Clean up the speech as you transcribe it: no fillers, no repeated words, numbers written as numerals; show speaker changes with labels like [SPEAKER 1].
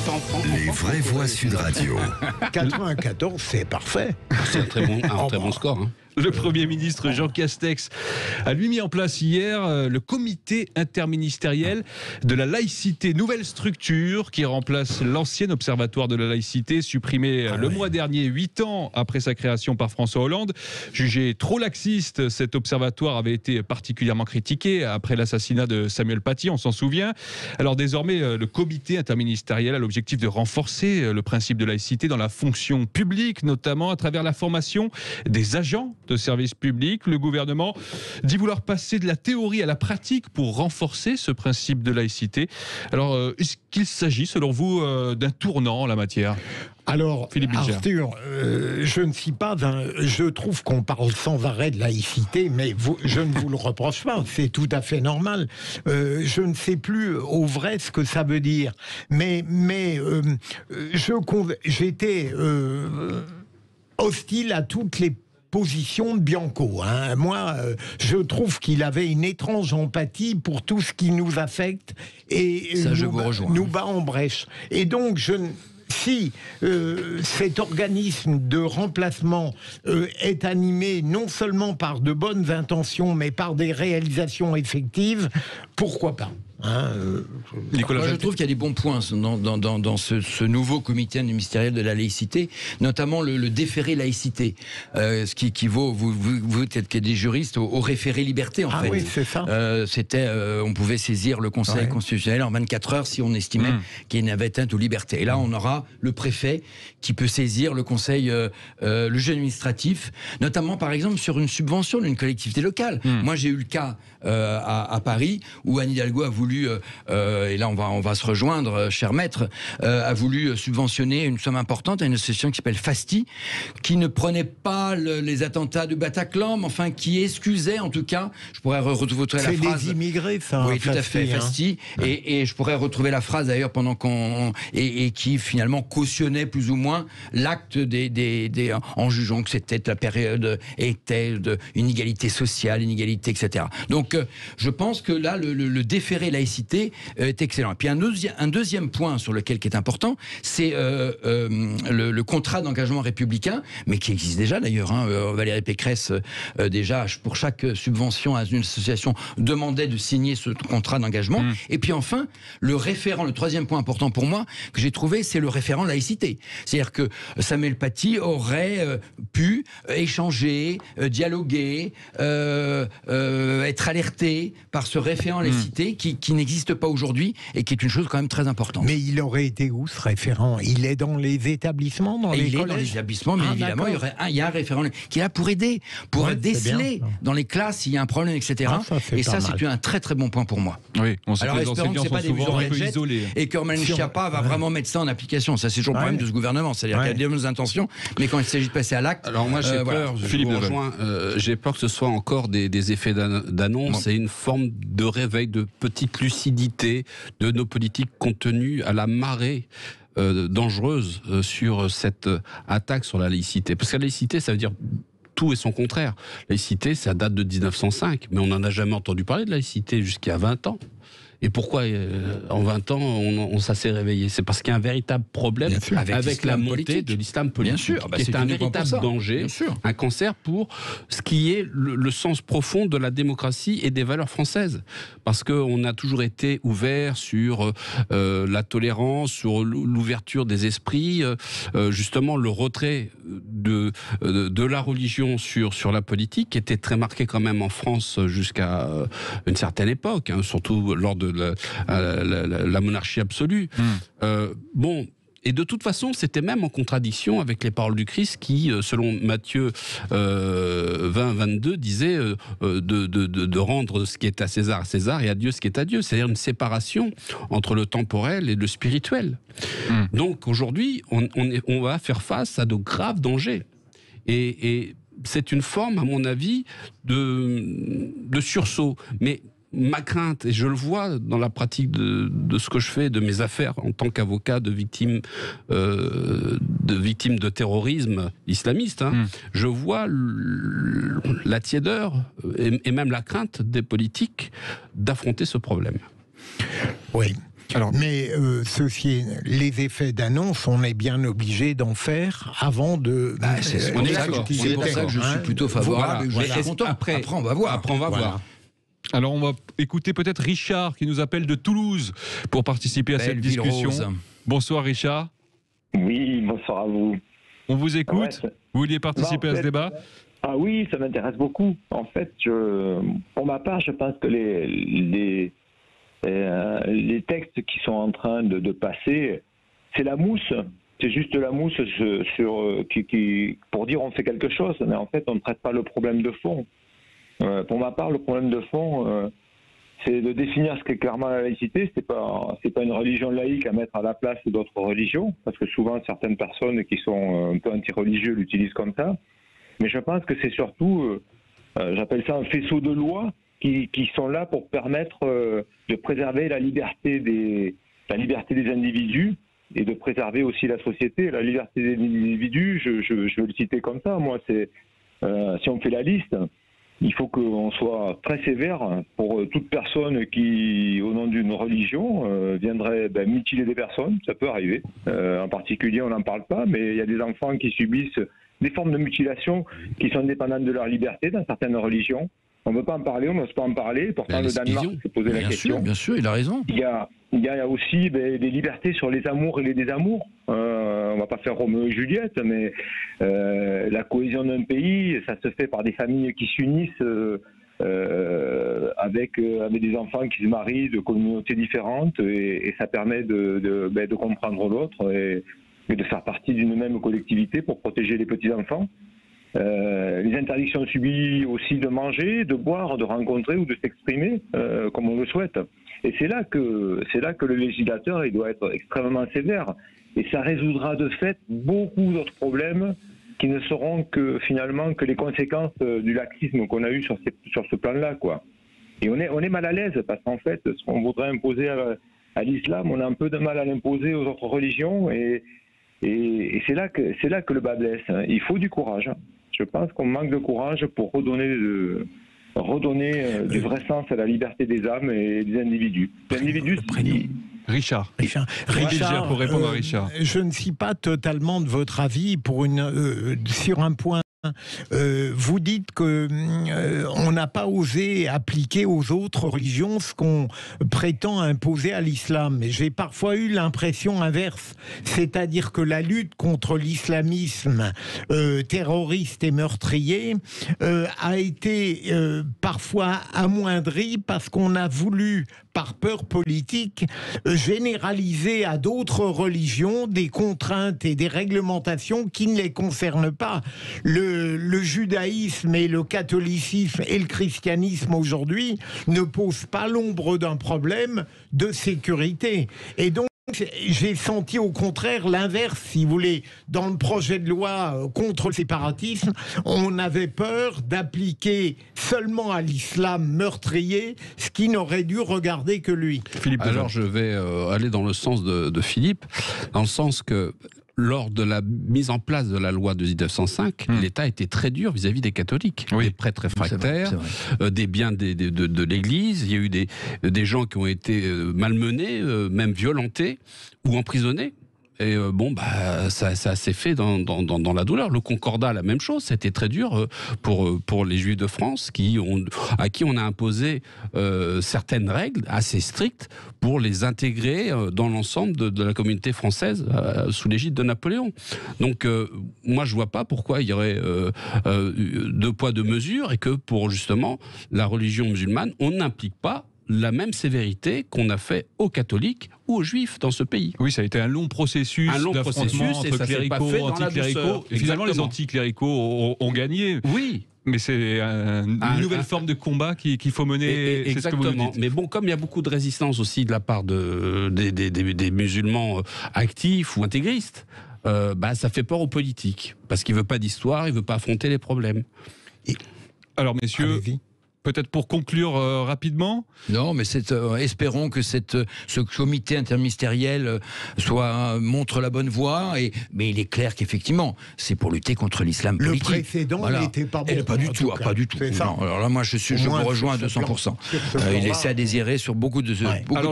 [SPEAKER 1] était en France.
[SPEAKER 2] Les vraies voix Sud Radio.
[SPEAKER 3] 94, c'est parfait.
[SPEAKER 1] C'est un très bon score. Hein.
[SPEAKER 4] Le Premier ministre Jean Castex a lui mis en place hier le comité interministériel de la laïcité, nouvelle structure qui remplace l'ancien observatoire de la laïcité supprimé le mois dernier, 8 ans après sa création par François Hollande. Jugé trop laxiste, cet observatoire avait été particulièrement critiqué après l'assassinat de Samuel Paty, on s'en souvient. Alors désormais, le comité interministériel a l'objectif de renforcer le principe de laïcité dans la fonction publique, notamment à travers la formation des agents de service public. Le gouvernement dit vouloir passer de la théorie à la pratique pour renforcer ce principe de laïcité. Alors, est-ce qu'il s'agit, selon vous, d'un tournant en la matière ?
[SPEAKER 3] Alors, Arthur, je trouve qu'on parle sans arrêt de laïcité, mais je ne vous le reproche pas, c'est tout à fait normal. Je ne sais plus au vrai ce que ça veut dire, mais j'étais hostile à toutes les position de Bianco. Hein. Moi, je trouve qu'il avait une étrange empathie pour tout ce qui nous affecte et
[SPEAKER 5] ça,
[SPEAKER 3] nous bat en brèche. Et donc, si cet organisme de remplacement est animé non seulement par de bonnes intentions, mais par des réalisations effectives, pourquoi pas ?
[SPEAKER 5] Nicolas, je trouve qu'il y a des bons points dans ce nouveau comité interministériel de la laïcité, notamment le déféré laïcité, ce qui équivaut, vous êtes des juristes, au référé liberté en fait.
[SPEAKER 3] Oui, c'est ça.
[SPEAKER 5] On pouvait saisir le Conseil constitutionnel en 24 heures si on estimait qu'il y avait atteinte aux libertés. Et là, on aura le préfet qui peut saisir le Conseil, le juge administratif, notamment par exemple sur une subvention d'une collectivité locale. Moi, j'ai eu le cas à Paris où Anne Hidalgo a voulu, et là on va se rejoindre, cher maître, a voulu subventionner une somme importante à une association qui s'appelle FASTI, qui ne prenait pas les attentats de Bataclan, mais enfin qui excusait en tout cas, je pourrais retrouver la phrase.
[SPEAKER 3] C'est des immigrés, ça.
[SPEAKER 5] Oui, tout à fait, FASTI, et je pourrais retrouver la phrase d'ailleurs pendant et qui finalement cautionnait plus ou moins l'acte en jugeant que c'était la période était une inégalité sociale, inégalité, etc. Donc je pense que là le déféré laïcité est excellent. Et puis un deuxième point sur lequel qui est important, c'est le contrat d'engagement républicain, mais qui existe déjà d'ailleurs. Valérie Pécresse déjà pour chaque subvention à une association demandait de signer ce contrat d'engagement. Et puis enfin le troisième point important pour moi que j'ai trouvé, c'est le référent laïcité. C'est-à-dire que Samuel Paty aurait pu échanger, dialoguer, être alerté par ce référent laïcité qui n'existe pas aujourd'hui et qui est une chose quand même très importante.
[SPEAKER 3] Mais il aurait été où ce référent ? Il est dans les établissements, dans les collèges ?
[SPEAKER 5] Il est dans les établissements, mais évidemment, il y a un référent qui est là pour aider, pour déceler dans les classes s'il y a un problème, etc. Et ça, c'est un très très bon point pour moi.
[SPEAKER 4] Oui, on sait
[SPEAKER 5] alors
[SPEAKER 4] que les
[SPEAKER 5] espérons que ce n'est pas des visions
[SPEAKER 4] isolés.
[SPEAKER 5] et que Marlène Schiappa va vraiment mettre ça en application. Ça, c'est toujours le problème de ce gouvernement. C'est-à-dire qu'il y a des bonnes intentions, mais quand il s'agit de passer à l'acte...
[SPEAKER 1] Alors moi, j'ai peur, j'ai peur que ce soit encore des effets d'annonce et une forme de réveil, de petite lucidité de nos politiques compte tenu à la marée dangereuse sur cette attaque sur la laïcité. Parce que la laïcité, ça veut dire tout et son contraire. La laïcité, ça date de 1905, mais on n'en a jamais entendu parler de laïcité jusqu'à 20 ans. Et pourquoi en 20 ans ça s'est réveillé ? C'est parce qu'il y a un véritable problème avec la montée de l'islam politique,
[SPEAKER 5] bien sûr,
[SPEAKER 1] qui est un véritable danger, un cancer pour ce qui est le sens profond de la démocratie et des valeurs françaises. Parce qu'on a toujours été ouvert sur la tolérance, sur l'ouverture des esprits, justement le retrait de la religion sur la politique, qui était très marqué quand même en France jusqu'à une certaine époque, surtout lors de la monarchie absolue. Et de toute façon, c'était même en contradiction avec les paroles du Christ qui, selon Matthieu 20-22, disait de rendre ce qui est à César et à Dieu ce qui est à Dieu. C'est-à-dire une séparation entre le temporel et le spirituel. Donc aujourd'hui, on va faire face à de graves dangers. Et c'est une forme, à mon avis, de sursaut. Mais ma crainte, et je le vois dans la pratique de ce que je fais, de mes affaires en tant qu'avocat de victimes de terrorisme islamiste, je vois la tiédeur et même la crainte des politiques d'affronter ce problème.
[SPEAKER 3] Oui. Mais les effets d'annonce, on est bien obligé d'en faire avant de...
[SPEAKER 5] c'est pour ça que je suis plutôt favorable.
[SPEAKER 1] Voilà.
[SPEAKER 5] Je suis content. Après, on va voir.
[SPEAKER 4] Alors on va écouter peut-être Richard qui nous appelle de Toulouse pour participer à cette discussion. Bonsoir Richard.
[SPEAKER 6] Oui, bonsoir à vous.
[SPEAKER 4] On vous écoute. Vous vouliez participer à ce débat?
[SPEAKER 6] Ah oui, ça m'intéresse beaucoup. En fait, pour ma part, je pense que les textes qui sont en train de passer, c'est la mousse. C'est juste la mousse pour dire on fait quelque chose, mais en fait, on ne traite pas le problème de fond. Pour ma part, le problème de fond, c'est de définir ce qu'est clairement la laïcité. C'est pas une religion laïque à mettre à la place d'autres religions, parce que souvent certaines personnes qui sont un peu anti-religieux l'utilisent comme ça. Mais je pense que c'est surtout, j'appelle ça un faisceau de lois qui sont là pour permettre de préserver la liberté des individus et de préserver aussi la société. La liberté des individus, je veux le citer comme ça. Moi, c'est si on fait la liste. Il faut qu'on soit très sévère pour toute personne qui, au nom d'une religion, viendrait mutiler des personnes. Ça peut arriver. En particulier, on n'en parle pas, mais il y a des enfants qui subissent des formes de mutilation qui sont indépendantes de leur liberté dans certaines religions. On ne veut pas en parler, on n'ose pas en parler. Pourtant, le Danemark s'est posé la question.
[SPEAKER 5] Bien sûr, il a raison.
[SPEAKER 6] Il y a aussi des libertés sur les amours et les désamours. On ne va pas faire Roméo et Juliette, mais la cohésion d'un pays, ça se fait par des familles qui s'unissent avec des enfants qui se marient de communautés différentes, et ça permet de comprendre l'autre et de faire partie d'une même collectivité pour protéger les petits-enfants. Les interdictions subies aussi de manger, de boire, de rencontrer ou de s'exprimer comme on le souhaite. Et c'est là que le législateur il doit être extrêmement sévère. Et ça résoudra de fait beaucoup d'autres problèmes qui ne seront que finalement que les conséquences du laxisme qu'on a eu sur ce plan-là, quoi. Et on est mal à l'aise parce qu'en fait, ce qu'on voudrait imposer à l'islam, on a un peu de mal à l'imposer aux autres religions et c'est là que le bas blesse. Il faut du courage. Je pense qu'on manque de courage pour redonner du vrai sens à la liberté des âmes et des individus. L'individu,
[SPEAKER 4] Richard, pour répondre à Richard.
[SPEAKER 3] Je ne suis pas totalement de votre avis sur un point. Vous dites que on n'a pas osé appliquer aux autres religions ce qu'on prétend imposer à l'islam. Mais j'ai parfois eu l'impression inverse, c'est-à-dire que la lutte contre l'islamisme terroriste et meurtrier a été parfois amoindrie parce qu'on a voulu, par peur politique, généraliser à d'autres religions des contraintes et des réglementations qui ne les concernent pas. Le judaïsme et le catholicisme et le christianisme aujourd'hui ne posent pas l'ombre d'un problème de sécurité. Et donc, j'ai senti au contraire l'inverse, si vous voulez. Dans le projet de loi contre le séparatisme, on avait peur d'appliquer seulement à l'islam meurtrier ce qui n'aurait dû regarder que lui.
[SPEAKER 1] Philippe, alors je vais aller dans le sens de Philippe, dans le sens que lors de la mise en place de la loi de 1905, l'État était très dur vis-à-vis des catholiques, des prêtres réfractaires, des biens de l'Église. Il y a eu des gens qui ont été malmenés, même violentés ou emprisonnés. Et ça s'est fait dans la douleur. Le Concordat, la même chose, c'était très dur pour les Juifs de France à qui on a imposé certaines règles assez strictes pour les intégrer dans l'ensemble de la communauté française sous l'égide de Napoléon. Donc moi je vois pas pourquoi il y aurait deux poids deux mesures et que pour justement la religion musulmane on n'implique pas la même sévérité qu'on a fait aux catholiques ou aux juifs dans ce pays.
[SPEAKER 4] Oui, ça a été un long processus d'affrontement entre cléricaux, anticléricaux. Et finalement, les anticléricaux ont gagné.
[SPEAKER 1] Oui.
[SPEAKER 4] Mais c'est une nouvelle forme de combat qu'il faut mener.
[SPEAKER 1] Exactement. Mais bon, comme il y a beaucoup de résistance aussi de la part des musulmans actifs ou intégristes, ça fait peur aux politiques. Parce qu'il ne veut pas d'histoire, il ne veut pas affronter les problèmes.
[SPEAKER 4] Alors, messieurs... Peut-être pour conclure rapidement.
[SPEAKER 5] Non, mais espérons que ce comité interministériel montre la bonne voie. Mais il est clair qu'effectivement, c'est pour lutter contre l'islam politique.
[SPEAKER 3] Le précédent n'était pas bon.
[SPEAKER 5] Pas du tout. Non. Alors là, moi, je vous rejoins à 200%. Il laissait à désirer sur beaucoup de...